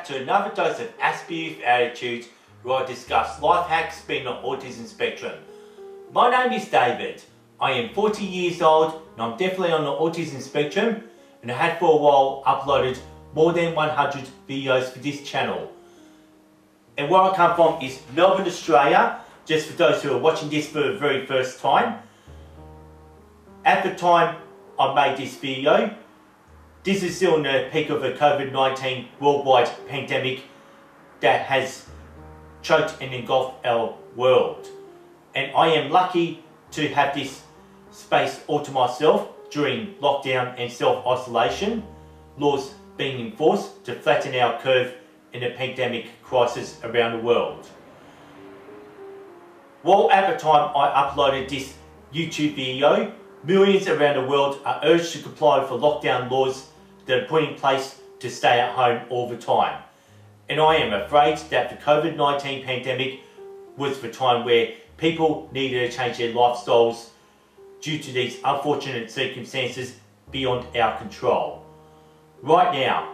back to another dose of Aspie with Attitude, where I discuss life hacks being on autism spectrum. My name is David. I am 40 years old and I'm definitely on the autism spectrum, and I had for a while uploaded more than 100 videos for this channel. And where I come from is Melbourne, Australia, just for those who are watching this for the very first time. At the time I made this video, this is still in the peak of the COVID-19 worldwide pandemic that has choked and engulfed our world. And I am lucky to have this space all to myself during lockdown and self-isolation, laws being enforced to flatten our curve in the pandemic crisis around the world. While at the time I uploaded this YouTube video, millions around the world are urged to comply with the lockdown laws that are put in place to stay at home all the time. And I am afraid that the COVID-19 pandemic was the time where people needed to change their lifestyles due to these unfortunate circumstances beyond our control. Right now,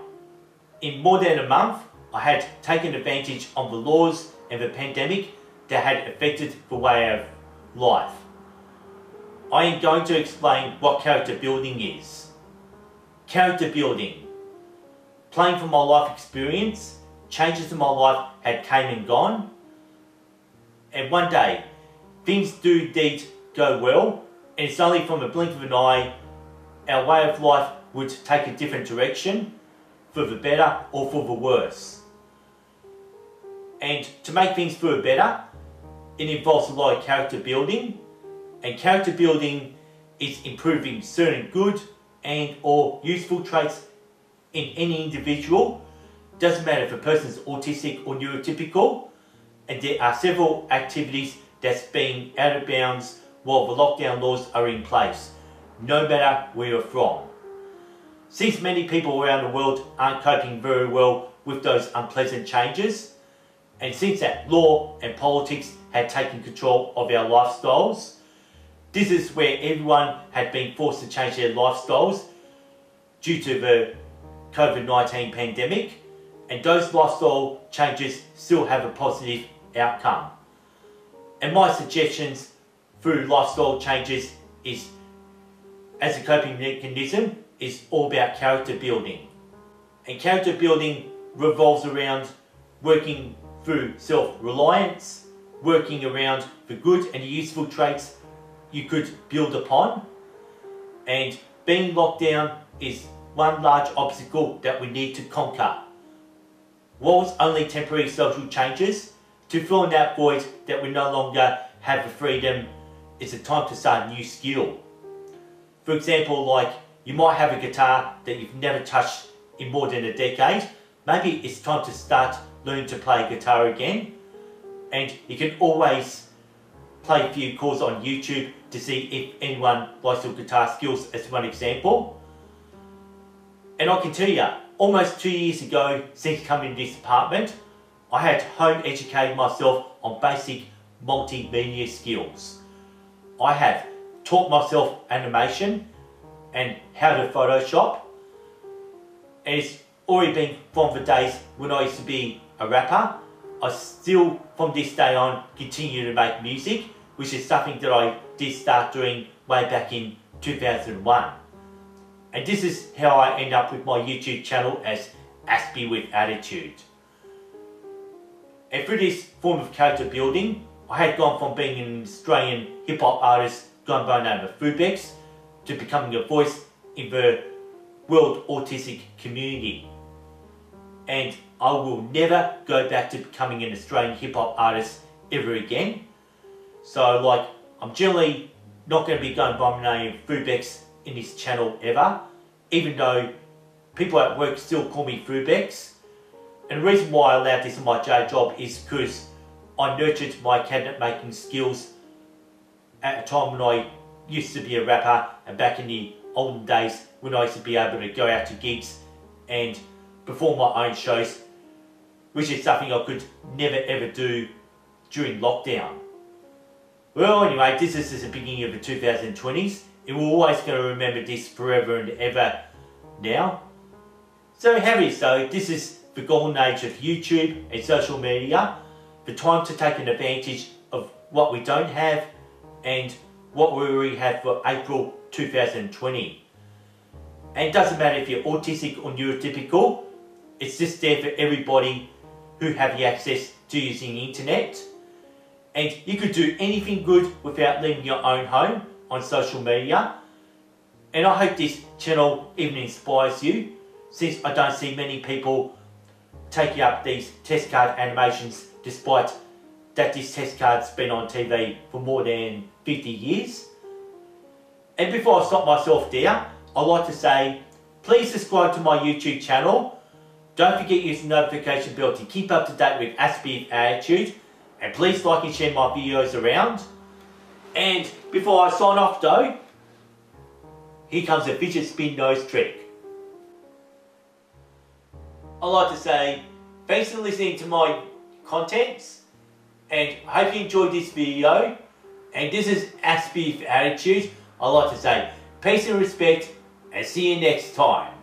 in more than a month, I had taken advantage of the laws and the pandemic that had affected the way of life. I am going to explain what character building is. Character building. Playing from my life experience, changes in my life had came and gone, and one day things do indeed go well, and it's only from a blink of an eye our way of life would take a different direction, for the better or for the worse. And to make things for the better, it involves a lot of character building, and character building is improving certain good and or useful traits in any individual. Doesn't matter if a person is autistic or neurotypical, and there are several activities that's being out of bounds while the lockdown laws are in place, no matter where you're from. Since many people around the world aren't coping very well with those unpleasant changes, and since that law and politics had taken control of our lifestyles, this is where everyone had been forced to change their lifestyles due to the COVID-19 pandemic, and those lifestyle changes still have a positive outcome. And my suggestions through lifestyle changes is, as a coping mechanism, is all about character building. And character building revolves around working through self-reliance, working around the good and the useful traits you could build upon, and being locked down is one large obstacle that we need to conquer. While it's only temporary social changes, to fill in that void that we no longer have the freedom, it's a time to start a new skill. For example, like you might have a guitar that you've never touched in more than a decade. Maybe it's time to start learning to play guitar again, and you can always play a few chords on YouTube to see if anyone likes your guitar skills, as one example. And I can tell you, almost 2 years ago since coming to this apartment, I had home educated myself on basic multimedia skills. I have taught myself animation and how to Photoshop, and it's already been from the days when I used to be a rapper. I still, from this day on, continue to make music, which is something that I did start doing way back in 2001. And this is how I end up with my YouTube channel as Aspie with Attitude. And through this form of character building, I had gone from being an Australian hip hop artist going by the name of Fubex to becoming a voice in the world autistic community. And I will never go back to becoming an Australian hip hop artist ever again. So like, I'm generally not going to be going by my name Fubex in this channel ever, even though people at work still call me Fubex. And the reason why I allowed this in my day job is because I nurtured my cabinet making skills at a time when I used to be a rapper, and back in the olden days when I used to be able to go out to gigs and perform my own shows, which is something I could never ever do during lockdown. Well, anyway, this is the beginning of the 2020s, and we're always going to remember this forever and ever now. So, however, so this is the golden age of YouTube and social media, the time to take an advantage of what we don't have and what we already have for April 2020. And it doesn't matter if you're autistic or neurotypical, it's just there for everybody who have the access to using the internet. And you could do anything good without leaving your own home on social media. And I hope this channel even inspires you, since I don't see many people taking up these test card animations, despite that this test card's been on TV for more than 50 years. And before I stop myself there, I'd like to say, please subscribe to my YouTube channel. Don't forget to use the notification bell to keep up to date with Aspie with Attitude. And please like and share my videos around. And before I sign off though, here comes a fidget spin nose trick. I'd like to say thanks for listening to my contents, and I hope you enjoyed this video. And this is Aspie with Attitude. I'd like to say peace and respect, and see you next time.